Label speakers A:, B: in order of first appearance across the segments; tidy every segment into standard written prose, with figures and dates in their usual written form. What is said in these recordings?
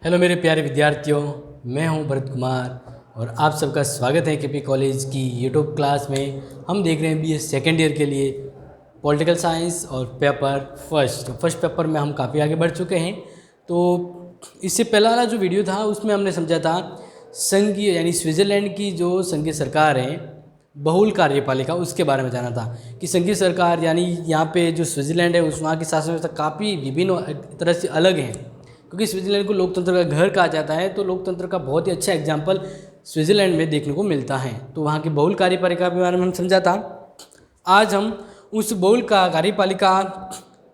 A: Hello मेरे प्यारे विद्यार्थियों, मैं हूं भरत कुमार और आप सबका स्वागत है केपी कॉलेज की यूट्यूब क्लास में। हम देख रहे हैं बीए सेकेंड ईयर के लिए पॉलिटिकल साइंस और पेपर फर्स्ट पेपर में हम काफ़ी आगे बढ़ चुके हैं। तो इससे पहला वाला जो वीडियो था उसमें हमने समझा था संघीय यानी स्विट्ज़रलैंड की जो संघीय सरकार है, बहुल कार्यपालिका, उसके बारे में जाना था कि संघीय सरकार यानी यहाँ पे जो स्विट्ज़रलैंड है उस वहाँ की शासन व्यवस्था काफ़ी विभिन्न तरह से अलग है, क्योंकि स्विट्ज़रलैंड को लोकतंत्र का घर कहा जाता है। तो लोकतंत्र का बहुत ही अच्छा एग्जाम्पल स्विट्ज़रलैंड में देखने को मिलता है। तो वहाँ की बहुल कार्यपालिका के बारे में हम समझा था। आज हम उस बहुल कार्यपालिका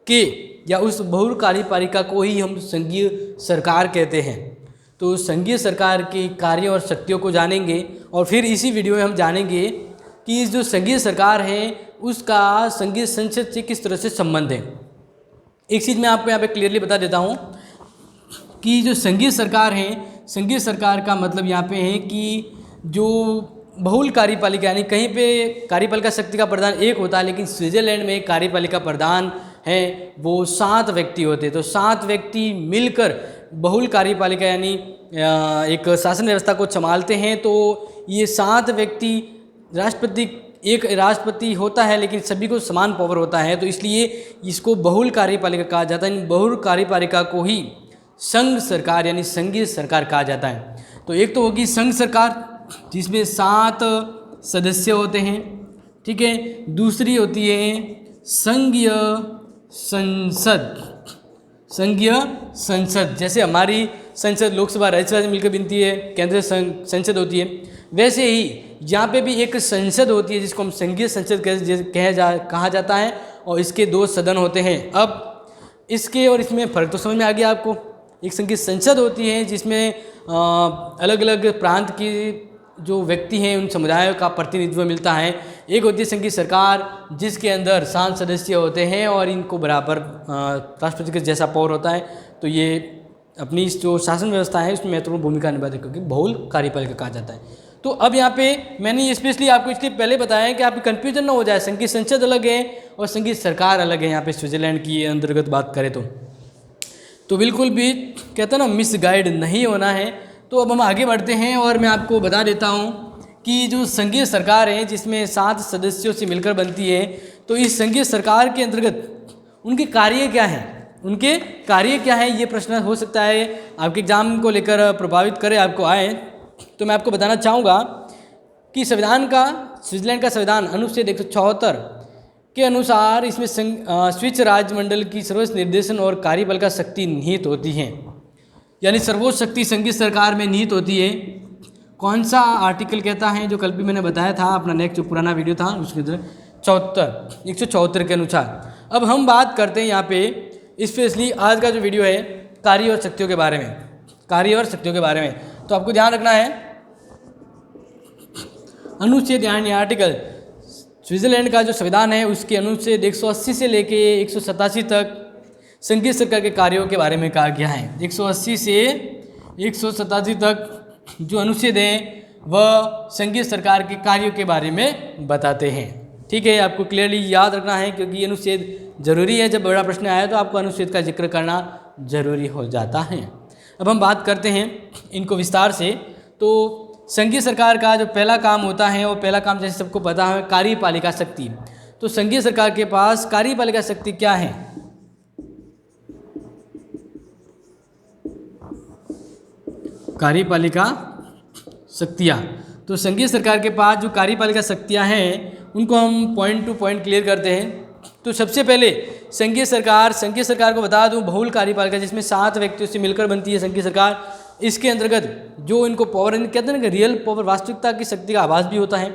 A: के या उस बहुल कार्यपालिका को ही हम संघीय सरकार कहते हैं। तो संघीय सरकार के कार्य और शक्तियों को जानेंगे और फिर इसी वीडियो में हम जानेंगे कि जो संघीय सरकार है उसका संघीय संसद से किस तरह से संबंध है। एक चीज़ मैं आपको यहाँ पे क्लियरली बता देता हूँ कि जो संघीय सरकार है, संघीय सरकार का मतलब यहाँ पे है कि जो बहुल कार्यपालिका यानी कहीं पे कार्यपालिका शक्ति का प्रधान एक होता है, लेकिन स्विट्ज़रलैंड में कार्यपालिका प्रधान है वो 7 व्यक्ति होते हैं। तो 7 व्यक्ति मिलकर बहुल कार्यपालिका यानी एक शासन व्यवस्था को संभालते हैं। तो ये 7 व्यक्ति, राष्ट्रपति एक राष्ट्रपति होता है लेकिन सभी को समान पावर होता है, तो इसलिए इसको बहुल कार्यपालिका कहा जाता है। बहुल कार्यपालिका को ही संघ सरकार यानी संघीय सरकार कहा जाता है। तो एक तो होगी संघ सरकार जिसमें 7 सदस्य होते हैं, ठीक है। दूसरी होती है संघीय संसद। संघीय संसद जैसे हमारी संसद लोकसभा राज्यसभा से मिलकर बनती है, केंद्रीय संसद होती है, वैसे ही यहाँ पे भी एक संसद होती है जिसको हम संघीय संसद कहा जाता है और इसके 2 सदन होते हैं। अब इसके और इसमें फ़र्क तो समझ में आ गया आपको। एक संघीय संसद होती है जिसमें अलग अलग प्रांत की जो व्यक्ति हैं उन समुदायों का प्रतिनिधित्व मिलता है। एक होती है संघीय सरकार जिसके अंदर 7 सदस्य होते हैं और इनको बराबर राष्ट्रपति के जैसा पावर होता है। तो ये अपनी जो शासन व्यवस्था है उसमें महत्वपूर्ण भूमिका निभाते हैं, क्योंकि बहुल कार्यपालिका कहा जाता है। तो अब यहाँ पे मैंने स्पेशली आपको इसलिए पहले बताया है कि आपको कन्फ्यूजन ना हो जाए। संघीय संसद अलग है और संघीय सरकार अलग है। यहाँ पे स्विट्ज़रलैंड की अंतर्गत बात करें तो बिल्कुल भी कहते हैं ना मिसगाइड नहीं होना है। तो अब हम आगे बढ़ते हैं और मैं आपको बता देता हूँ कि जो संघीय सरकार है जिसमें 7 सदस्यों से मिलकर बनती है, तो इस संघीय सरकार के अंतर्गत उनके कार्य क्या हैं, उनके कार्य क्या हैं, ये प्रश्न हो सकता है आपके एग्जाम को लेकर प्रभावित करे, आपको आए। तो मैं आपको बताना चाहूँगा कि संविधान का, स्विट्ज़रलैंड का संविधान अनुच्छेद 174 के अनुसार इसमें स्विस राज्यमंडल की सर्वोच्च निर्देशन और कार्यपालिका शक्ति निहित होती हैं, यानी सर्वोच्च शक्ति संघीय सरकार में निहित होती है। कौन सा आर्टिकल कहता है, जो कल भी मैंने बताया था अपना नेक्स्ट जो पुराना वीडियो था उसके अंदर 174 के अनुसार। अब हम बात करते हैं यहाँ पे स्पेशली आज का जो वीडियो है कार्य और शक्तियों के बारे में, कार्य और शक्तियों के बारे में। तो आपको ध्यान रखना है अनुच्छेद यानी आर्टिकल, स्विट्ज़रलैंड का जो संविधान है उसके अनुच्छेद 180 से लेके 187 तक संघीय सरकार के कार्यों के बारे में कहा गया है। 180 से 187 तक जो अनुच्छेद हैं वह संघीय सरकार के कार्यों के बारे में बताते हैं, ठीक है। आपको क्लियरली याद रखना है क्योंकि ये अनुच्छेद जरूरी है। जब बड़ा प्रश्न आया तो आपको अनुच्छेद का जिक्र करना जरूरी हो जाता है। अब हम बात करते हैं इनको विस्तार से। तो संघीय सरकार का जो पहला काम होता है वो पहला काम जैसे सबको पता है कार्यपालिका शक्ति। तो संघीय सरकार के पास कार्यपालिका शक्ति क्या है? कार्यपालिका शक्तियाँ। तो संघीय सरकार के पास जो कार्यपालिका शक्तियाँ हैं उनको हम पॉइंट टू पॉइंट क्लियर करते हैं। तो सबसे पहले संघीय सरकार को बता दूं बहुल कार्यपालिका जिसमें 7 व्यक्तियों से मिलकर बनती है संघीय सरकार। इसके अंतर्गत जो इनको पावर कहते हैं ना, रियल पावर, वास्तविकता की शक्ति का आभास भी होता है।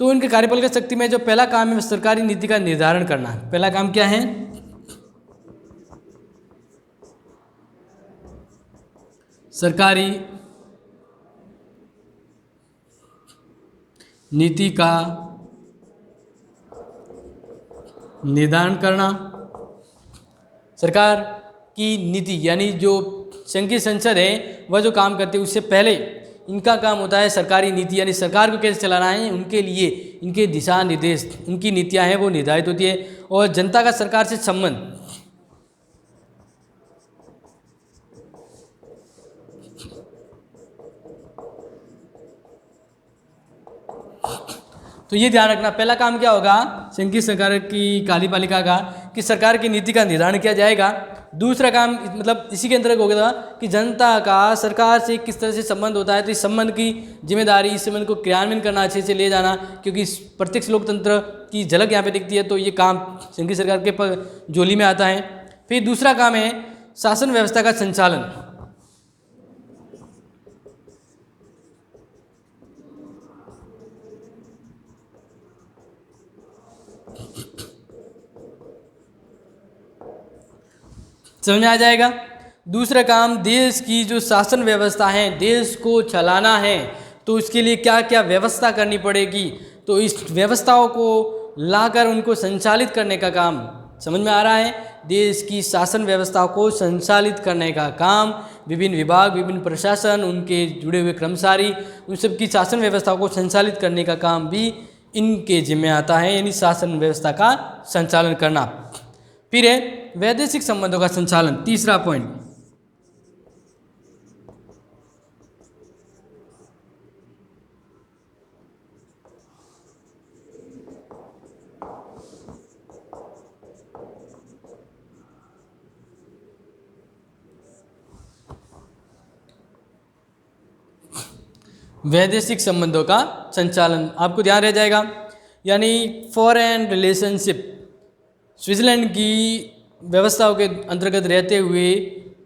A: तो इनके कार्यपालिका शक्ति में जो पहला काम है सरकारी नीति का निर्धारण करना। पहला काम क्या है? सरकारी नीति का निर्धारण करना। सरकार की नीति यानी जो संघीय संसद है वह जो काम करते हैं उससे पहले इनका काम होता है सरकारी नीति यानी सरकार को कैसे चलाना है उनके लिए इनके दिशा निर्देश, उनकी नीतियां हैं वो निर्धारित होती है। और जनता का सरकार से संबंध, तो ये ध्यान रखना, पहला काम क्या होगा संघीय सरकार की कार्यपालिका का कि सरकार की नीति का निर्धारण किया जाएगा। दूसरा काम मतलब इसी के अंतर्गत होगा कि जनता का सरकार से किस तरह से संबंध होता है, तो इस संबंध की जिम्मेदारी, इस संबंध को क्रियान्वयन करना, अच्छे से ले जाना, क्योंकि प्रत्यक्ष लोकतंत्र की झलक यहाँ पे दिखती है, तो ये काम संघीय सरकार के झोली में आता है। फिर दूसरा काम है शासन व्यवस्था का संचालन। समझ में आ जाएगा। दूसरा काम देश की जो शासन व्यवस्था है, देश को चलाना है तो उसके लिए क्या क्या व्यवस्था करनी पड़ेगी, तो इस व्यवस्थाओं को लाकर उनको संचालित करने का काम। समझ में आ रहा है, देश की शासन व्यवस्था को संचालित करने का काम विभिन्न विभाग, विभिन्न प्रशासन, उनके जुड़े हुए कर्मचारी, उन सब की शासन व्यवस्था को संचालित करने का काम भी इनके जिम्मे आता है, यानी शासन व्यवस्था का संचालन करना। फिर है वैदेशिक संबंधों का संचालन, तीसरा पॉइंट। वैदेशिक संबंधों का संचालन आपको ध्यान रह जाएगा, यानी फॉरेन रिलेशनशिप स्विट्जरलैंड की व्यवस्थाओं के अंतर्गत रहते हुए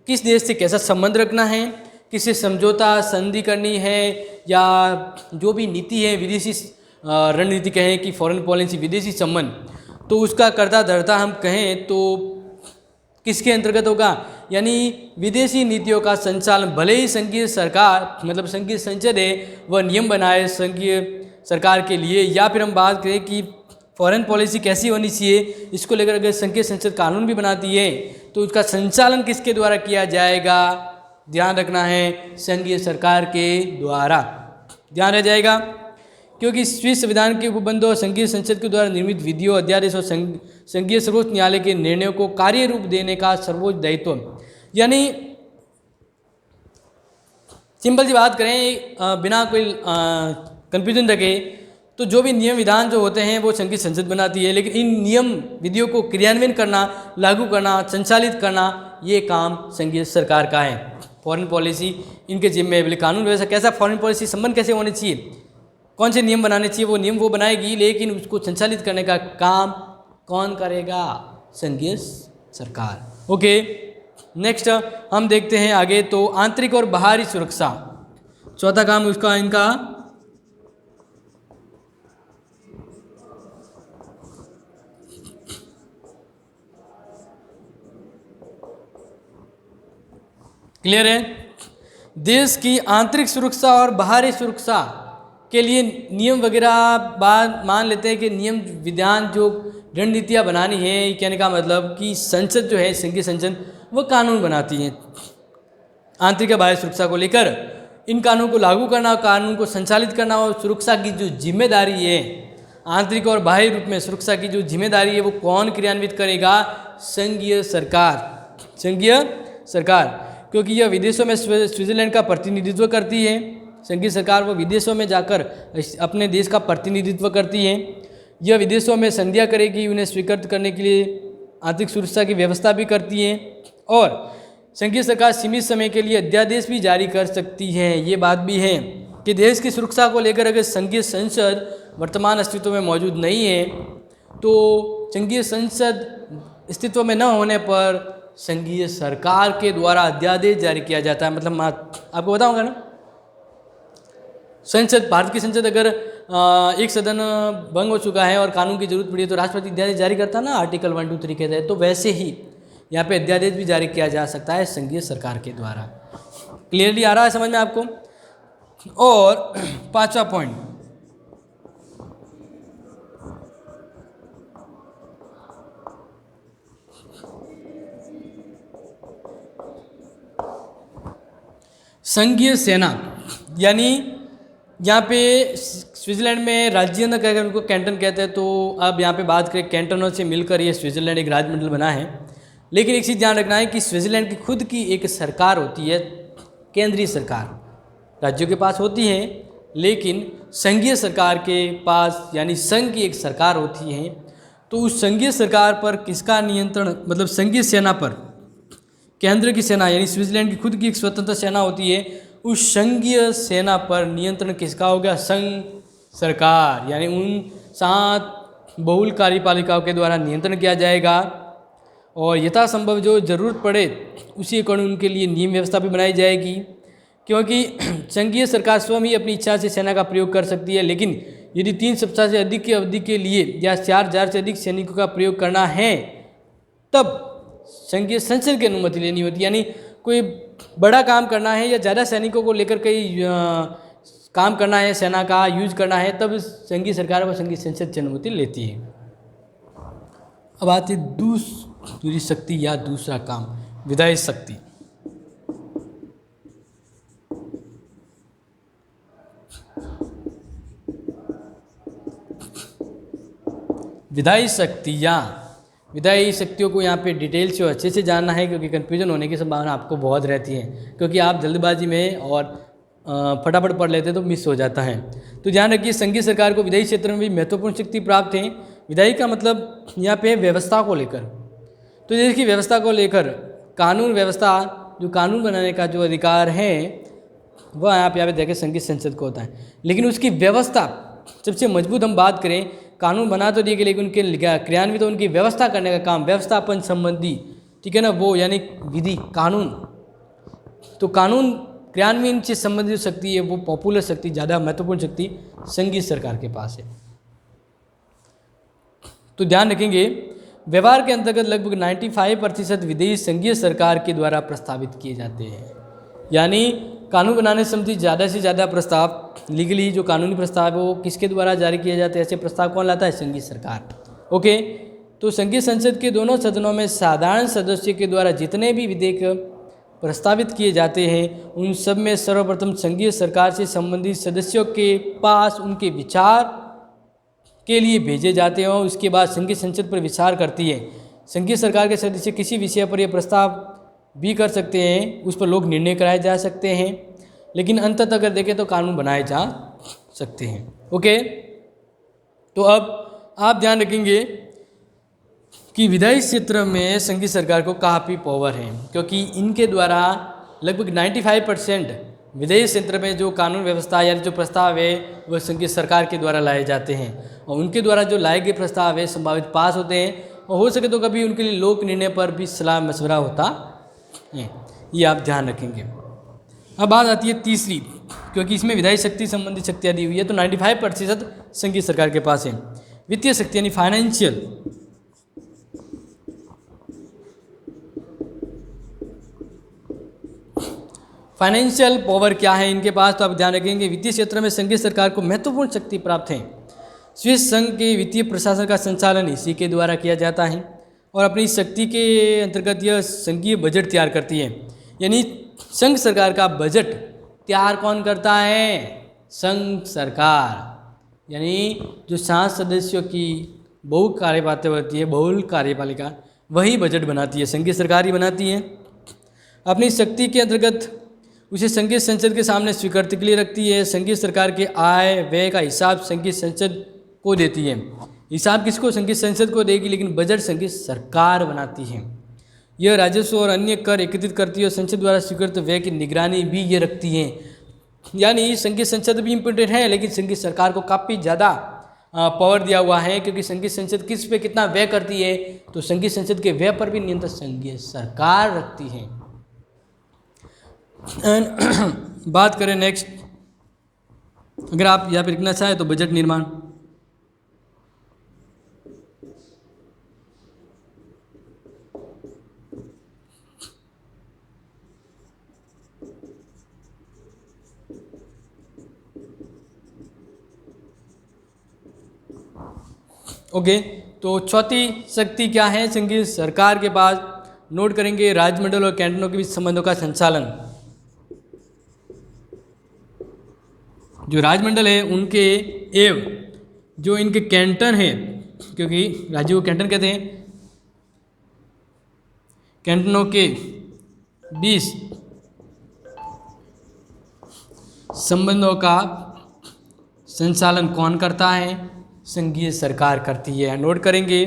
A: किस देश से कैसा संबंध रखना है, किससे समझौता संधि करनी है, या जो भी नीति है विदेशी रणनीति कहें कि फॉरेन पॉलिसी विदेशी संबंध, तो उसका कर्ता धर्ता हम कहें तो किसके अंतर्गत होगा, यानी विदेशी नीतियों का संचालन। भले ही संघीय सरकार मतलब संघीय संसद है वह नियम बनाए संघीय सरकार के लिए, या फिर हम बात करें कि फॉरेन पॉलिसी कैसी होनी चाहिए, इसको लेकर अगर संघीय संसद कानून भी बनाती है तो उसका संचालन किसके द्वारा किया जाएगा, ध्यान रखना है संघीय सरकार के द्वारा, ध्यान रह जाएगा। क्योंकि स्विस संविधान के उपबंधों और संघीय संसद के द्वारा निर्मित विधियों, अध्यादेश और संघीय सर्वोच्च न्यायालय के निर्णयों को कार्य रूप देने का सर्वोच्च दायित्व, यानी सिंपल सी बात करें बिना कोई कंफ्यूजन रखे तो जो भी नियम विधान जो होते हैं वो संघीय संसद बनाती है, लेकिन इन नियम विधियों को क्रियान्वयन करना, लागू करना, संचालित करना ये काम संघीय सरकार का है। फॉरेन पॉलिसी इनके जिम्मे है। कानून व्यवस्था कैसा, फॉरेन पॉलिसी संबंध कैसे होने चाहिए, कौन से नियम बनाने चाहिए, वो नियम वो बनाएगी, लेकिन उसको संचालित करने का काम कौन करेगा, संघीय सरकार। ओके, नेक्स्ट हम देखते हैं आगे, तो आंतरिक और बाहरी सुरक्षा, चौथा काम उसका इनका क्लियर है। देश की आंतरिक सुरक्षा और बाहरी सुरक्षा के लिए नियम वगैरह बात मान लेते हैं कि नियम विधान जो रणनीतियाँ बनानी है, कहने का मतलब कि संसद जो है संघीय संसद वो कानून बनाती है आंतरिक और बाहरी सुरक्षा को लेकर। इन कानून को लागू करना, कानून को संचालित करना और सुरक्षा की जो जिम्मेदारी है, आंतरिक और बाहरी रूप में सुरक्षा की जो जिम्मेदारी है वो कौन क्रियान्वित करेगा, संघीय सरकार, संघीय सरकार, क्योंकि यह विदेशों में स्विट्जरलैंड का प्रतिनिधित्व करती है। संघीय सरकार वो विदेशों में जाकर अपने देश का प्रतिनिधित्व करती है। यह विदेशों में संधियाँ करेगी, उन्हें स्वीकृत करने के लिए आर्थिक सुरक्षा की व्यवस्था भी करती है, और संघीय सरकार सीमित समय के लिए अध्यादेश भी जारी कर सकती है। ये बात भी है कि देश की सुरक्षा को लेकर अगर संघीय संसद वर्तमान अस्तित्व में मौजूद नहीं है तो संघीय संसद अस्तित्व में न होने पर संघीय सरकार के द्वारा अध्यादेश जारी किया जाता है। मतलब आपको बताऊंगा ना, संसद, भारत की संसद अगर एक सदन भंग हो चुका है और कानून की जरूरत पड़ी है तो राष्ट्रपति अध्यादेश जारी करता है ना, आर्टिकल 1, 2, 3 के तहत, तो वैसे ही यहाँ पे अध्यादेश भी जारी किया जा सकता है संघीय सरकार के द्वारा। क्लियरली आ रहा है समझ में आपको। और पांचवा पॉइंट, संघीय सेना, यानी यहाँ पे स्विट्जरलैंड में राज्य न कहकर उनको कैंटन कहते हैं, तो अब यहाँ पे बात करें कैंटनों से मिलकर ये स्विट्जरलैंड एक राज्यमंडल बना है। लेकिन एक चीज़ ध्यान रखना है कि स्विट्जरलैंड की खुद की एक सरकार होती है, केंद्रीय सरकार राज्यों के पास होती है, लेकिन संघीय सरकार के पास यानी संघ की एक सरकार होती है, तो उस संघीय सरकार पर किसका नियंत्रण, मतलब संघीय सेना पर, केंद्र की सेना यानी स्विट्जरलैंड की खुद की एक स्वतंत्र सेना होती है, उस संघीय सेना पर नियंत्रण किसका हो गया, संघ सरकार, यानी उन 7 बहुल कार्यपालिकाओं के द्वारा नियंत्रण किया जाएगा। और यथासंभव जो ज़रूरत पड़े उसी अकॉर्डिंग उनके लिए नियम व्यवस्था भी बनाई जाएगी, क्योंकि संघीय सरकार स्वयं ही अपनी इच्छा से सेना का प्रयोग कर सकती है, लेकिन यदि 3 सप्ताह से अधिक की अवधि के लिए या 4,000 से अधिक सैनिकों का प्रयोग करना है तब संघीय संसद की अनुमति लेनी होती है। यानी कोई बड़ा काम करना है या ज़्यादा सैनिकों को लेकर कई काम करना है, सेना का यूज करना है, तब संघीय सरकार व संघीय संसद की अनुमति लेती है। अब आती है दूसरी शक्ति या दूसरा काम, विधायी शक्ति। विधायी शक्तियों को यहाँ पे डिटेल से अच्छे से जानना है, क्योंकि कन्फ्यूजन होने की संभावना आपको बहुत रहती है, क्योंकि आप जल्दबाजी में और फटाफट पढ़ लेते तो मिस हो जाता है। तो ध्यान रखिए, संघीय सरकार को विधायी क्षेत्र में भी महत्वपूर्ण शक्ति प्राप्त है। विधायी का मतलब यहाँ पे व्यवस्था को लेकर, तो देखिए व्यवस्था को लेकर कानून व्यवस्था, जो कानून बनाने का जो अधिकार है वह यहाँ पे देखें संघीय संसद को होता है, लेकिन उसकी व्यवस्था सबसे मजबूत हम बात करें, कानून बना तो दिए गए लेकिन उनके क्रियान्वित, उनकी व्यवस्था करने का काम व्यवस्थापन संबंधी, ठीक है ना, वो यानी विधि कानून। तो कानून क्रियान्वयन से संबंधित शक्ति है वो पॉपुलर शक्ति, ज़्यादा महत्वपूर्ण शक्ति संघीय सरकार के पास है। तो ध्यान रखेंगे, व्यवहार के अंतर्गत लगभग 95% विधेयक संघीय सरकार के द्वारा प्रस्तावित किए जाते हैं। यानी कानून बनाने संबंधी ज़्यादा से ज़्यादा प्रस्ताव, लीगली जो कानूनी प्रस्ताव है वो किसके द्वारा जारी किए जाते हैं, ऐसे प्रस्ताव कौन लाता है, संघीय सरकार। ओके, तो संघीय संसद के दोनों सदनों में साधारण सदस्य के द्वारा जितने भी विधेयक प्रस्तावित किए जाते हैं उन सब में सर्वप्रथम संघीय सरकार से संबंधित सदस्यों के पास उनके विचार के लिए भेजे जाते हैं और उसके बाद संघीय संसद पर विचार करती है। संघीय सरकार के सदस्य किसी विषय पर यह प्रस्ताव भी कर सकते हैं, उस पर लोग निर्णय कराए जा सकते हैं, लेकिन अंततः अगर देखें तो कानून बनाए जा सकते हैं। ओके, तो अब आप ध्यान रखेंगे कि विधायी क्षेत्र में संघीय सरकार को काफ़ी पावर है, क्योंकि इनके द्वारा लगभग 95% विधायी क्षेत्र में जो कानून व्यवस्था यानी जो प्रस्ताव है वह संघीय सरकार के द्वारा लाए जाते हैं, और उनके द्वारा जो लाए गए प्रस्ताव है संभावित पास होते हैं, और हो सके तो कभी उनके लिए लोक निर्णय पर भी सलाह मशवरा होता है। ये आप ध्यान रखेंगे। अब बात आती है तीसरी, क्योंकि इसमें विधायी शक्ति संबंधी शक्तियाँ दी हुई है, तो 95% संघीय सरकार के पास है। वित्तीय शक्ति यानी फाइनेंशियल पावर क्या है इनके पास, तो आप ध्यान रखेंगे वित्तीय क्षेत्र में संघीय सरकार को महत्वपूर्ण शक्ति प्राप्त है। स्विस संघ के वित्तीय प्रशासन का संचालन इसी के द्वारा किया जाता है, और अपनी शक्ति के अंतर्गत यह संघीय बजट तैयार करती है। यानी संघ सरकार का बजट तैयार कौन करता है, संघ सरकार। यानी जो 7 सदस्यों की बहु कार्यपालिका होती है, बहुल कार्यपालिका, वही बजट बनाती है, संघीय सरकार ही बनाती है। अपनी शक्ति के अंतर्गत उसे संघीय संसद के सामने स्वीकृति के लिए रखती है। संघीय सरकार के आय व्यय का हिसाब संघीय संसद को देती है। हिसाब किसको, संघीय संसद को देगी, लेकिन बजट संघीय सरकार बनाती है। यह राजस्व और अन्य कर एकत्रित करती है और संसद द्वारा स्वीकृत व्यय की निगरानी भी ये रखती है। यानी संघीय संसद भी इम्पोर्टेंट है, लेकिन संघीय सरकार को काफ़ी ज़्यादा पावर दिया हुआ है, क्योंकि संघीय संसद किस पे कितना व्यय करती है, तो संघीय संसद के व्यय पर भी नियंत्रण संघीय सरकार रखती है। एंड बात करें नेक्स्ट, अगर आप यहाँ पे लिखना चाहें तो बजट निर्माण। ओके, तो चौथी शक्ति क्या है संघीय सरकार के पास, नोट करेंगे राज्यमंडल और कैंटनों के बीच संबंधों का संचालन। जो राजमंडल है उनके एवं जो इनके कैंटन है, क्योंकि राज्य को कैंटन कहते हैं, कैंटनों के बीच संबंधों का संचालन कौन करता है? संघीय सरकार करती है, नोट करेंगे।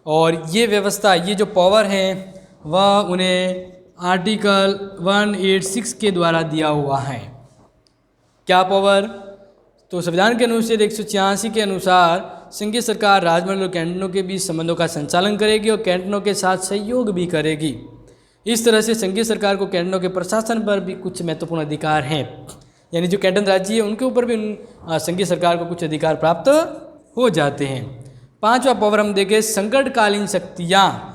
A: और ये व्यवस्था, ये जो पावर है वह उन्हें आर्टिकल 186 के द्वारा दिया हुआ है। क्या पावर? तो संविधान के अनुच्छेद 186 के अनुसार संघीय सरकार राज्यमंडल और कैंटनों के बीच संबंधों का संचालन करेगी और कैंटनों के साथ सहयोग भी करेगी। इस तरह से संघीय सरकार को कैंटनों के प्रशासन पर भी कुछ महत्वपूर्ण अधिकार हैं, यानी जो कैंटन राज्य है उनके ऊपर भी संघीय सरकार को कुछ अधिकार प्राप्त हो जाते हैं। पांचवा पावर हम देखें, संकटकालीन शक्तियाँ।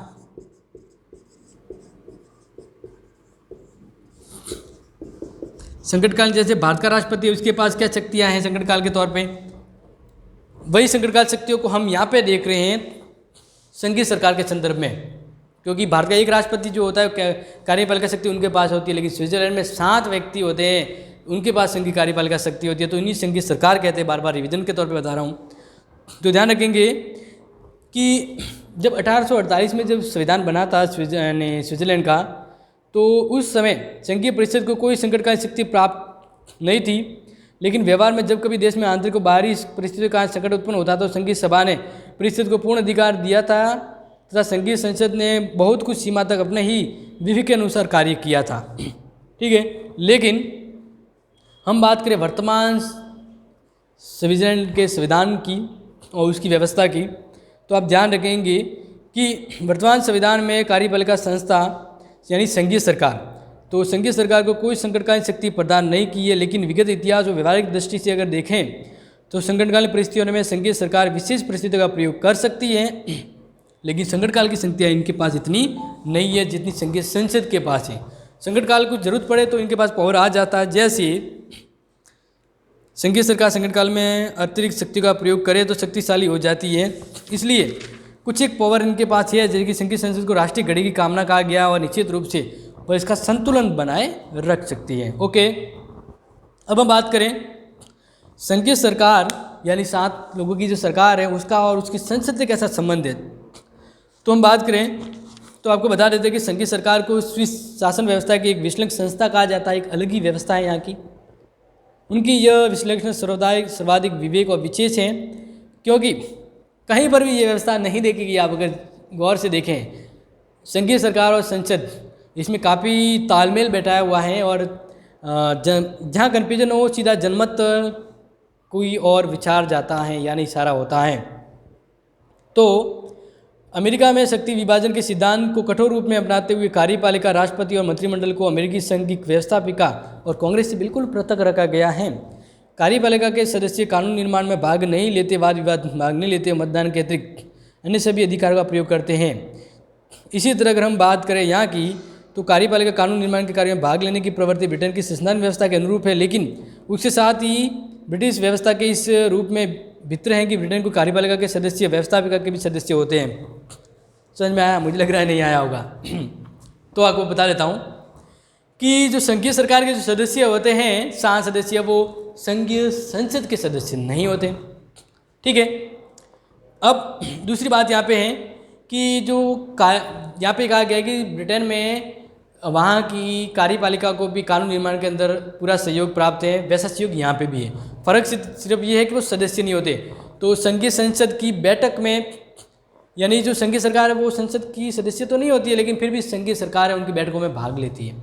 A: संकटकाल, जैसे भारत का राष्ट्रपति है उसके पास क्या शक्तियाँ हैं संकटकाल के तौर पे, वही संकटकाल शक्तियों को हम यहाँ पे देख रहे हैं संघीय सरकार के संदर्भ में, क्योंकि भारत का एक राष्ट्रपति जो होता है कार्यपालिका शक्ति उनके पास होती है, लेकिन स्विट्जरलैंड में 7 व्यक्ति होते हैं उनके पास संघीय कार्यपालिका शक्ति होती है, तो इन्हीं संघीय सरकार कहते हैं। बार बार रिवीजन के तौर पे बता रहा हूँ। तो ध्यान रखेंगे कि जब 1848 में जब संविधान बना था स्विट्जरलैंड का, तो उस समय संघीय परिषद को कोई संकटकालीन शक्ति प्राप्त नहीं थी, लेकिन व्यवहार में जब कभी देश में आंतरिक और बाहरी परिस्थितियों का संकट उत्पन्न होता तो संघीय सभा ने परिषद को पूर्ण अधिकार दिया था तथा संघीय संसद ने बहुत कुछ सीमा तक अपने ही विधि के अनुसार कार्य किया था। ठीक है, लेकिन हम बात करें वर्तमान स्विट्जरलैंड के संविधान की और उसकी व्यवस्था की, तो आप ध्यान रखेंगे कि वर्तमान संविधान में कार्यपालिका संस्था यानी संघीय सरकार, तो संघीय सरकार को कोई संकटकालीन शक्ति प्रदान नहीं की है, लेकिन विगत इतिहास और व्यवहारिक दृष्टि से अगर देखें तो संकटकालीन परिस्थितियों में संघीय सरकार विशेष परिस्थितियों का प्रयोग कर सकती है, लेकिन संकटकाल की शक्तियाँ इनके पास इतनी नहीं है जितनी संघीय संसद के पास है। संकटकाल को जरूरत पड़े तो इनके पास पावर आ जाता है, जैसे संघीय सरकार संकटकाल में अतिरिक्त शक्ति का प्रयोग करे तो शक्तिशाली हो जाती है। इसलिए कुछ एक पावर इनके पास है, जैसे कि संघीय संसद को राष्ट्रीय घड़ी की कामना कहा गया और निश्चित रूप से वह इसका संतुलन बनाए रख सकती है। ओके, अब हम बात करें संघीय सरकार यानी 7 लोगों की जो सरकार है उसका और उसकी संसद से कैसा संबंध है, तो हम बात करें तो आपको बता देते हैं कि संघीय सरकार को स्विस शासन व्यवस्था की एक विश्लेषण संस्था कहा जाता है। एक अलग ही व्यवस्था है यहाँ की। उनकी यह विश्लेषण सर्वाधिक विवेक और विशेष है, क्योंकि कहीं पर भी ये व्यवस्था नहीं देखेगी। आप अगर गौर से देखें संघीय सरकार और संसद इसमें काफ़ी तालमेल बैठाया हुआ है, और जहाँ कन्फ्यूजन हो सीधा जनमत कोई और विचार जाता है यानी इशारा होता है। तो अमेरिका में शक्ति विभाजन के सिद्धांत को कठोर रूप में अपनाते हुए कार्यपालिका, राष्ट्रपति और मंत्रिमंडल को अमेरिकी संघ की व्यवस्थापिका और कांग्रेस से बिल्कुल पृथक रखा गया है। कार्यपालिका के सदस्य कानून निर्माण में भाग नहीं लेते, वाद विवाद भाग नहीं लेते, मतदान के अतिरिक्त अन्य सभी अधिकारों का प्रयोग करते हैं। इसी तरह अगर हम बात करें यहाँ की, तो कार्यपालिका कानून निर्माण के कार्य में भाग लेने की प्रवृत्ति ब्रिटेन की संविधान व्यवस्था के अनुरूप है, लेकिन उसके साथ ही ब्रिटिश व्यवस्था के इस रूप में भित्र हैं कि ब्रिटेन को कार्यपालिका के सदस्य व्यवस्थापिका के भी सदस्य होते हैं। समझ में आया? मुझे लग रहा है नहीं आया होगा। तो आपको बता देता हूँ कि जो संघीय सरकार के जो सदस्य होते हैं 7 सदस्य, वो संघीय संसद के सदस्य नहीं होते। ठीक है, अब दूसरी बात यहाँ पे है कि जो यहाँ पे कहा गया है कि ब्रिटेन में वहाँ की कार्यपालिका को भी कानून निर्माण के अंदर पूरा सहयोग प्राप्त है, वैसा सहयोग यहाँ पे भी है। फर्क सिर्फ ये है कि वो सदस्य नहीं होते। तो संघीय संसद की बैठक में, यानी जो संघीय सरकार है वो संसद की सदस्य तो नहीं होती है, लेकिन फिर भी संघीय सरकार है उनकी बैठकों में भाग लेती है।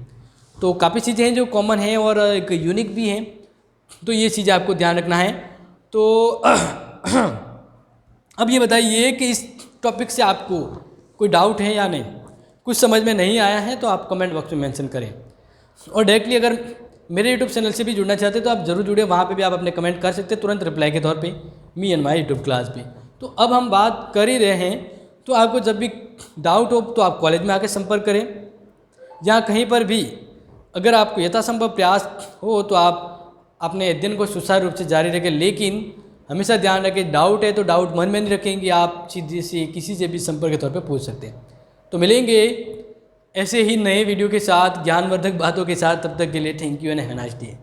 A: तो काफ़ी चीज़ें हैं जो कॉमन हैं और एक यूनिक भी हैं, तो ये चीज़ें आपको ध्यान रखना है। तो अब ये बताइए कि इस टॉपिक से आपको कोई डाउट है या नहीं, कुछ समझ में नहीं आया है तो आप कमेंट बॉक्स में मेंशन करें। और डायरेक्टली अगर मेरे यूट्यूब चैनल से भी जुड़ना चाहते हैं तो आप ज़रूर जुड़े, वहाँ पे भी आप अपने कमेंट कर सकते हैं तुरंत रिप्लाई के तौर पे me and my YouTube class पे। तो अब हम बात कर ही रहे हैं, तो आपको जब भी डाउट हो तो आप कॉलेज में आके संपर्क करें, या कहीं पर भी अगर आपको यथासंभव प्रयास हो तो आप अपने अध्ययन को सुचारू रूप से जारी रखें। लेकिन हमेशा ध्यान रखें, डाउट है तो डाउट मन में नहीं रखेंगे, आप सीधे से किसी से भी संपर्क के तौर पे पूछ सकते हैं। तो मिलेंगे ऐसे ही नए वीडियो के साथ, ज्ञानवर्धक बातों के साथ। तब तक के लिए thank you and have a nice day.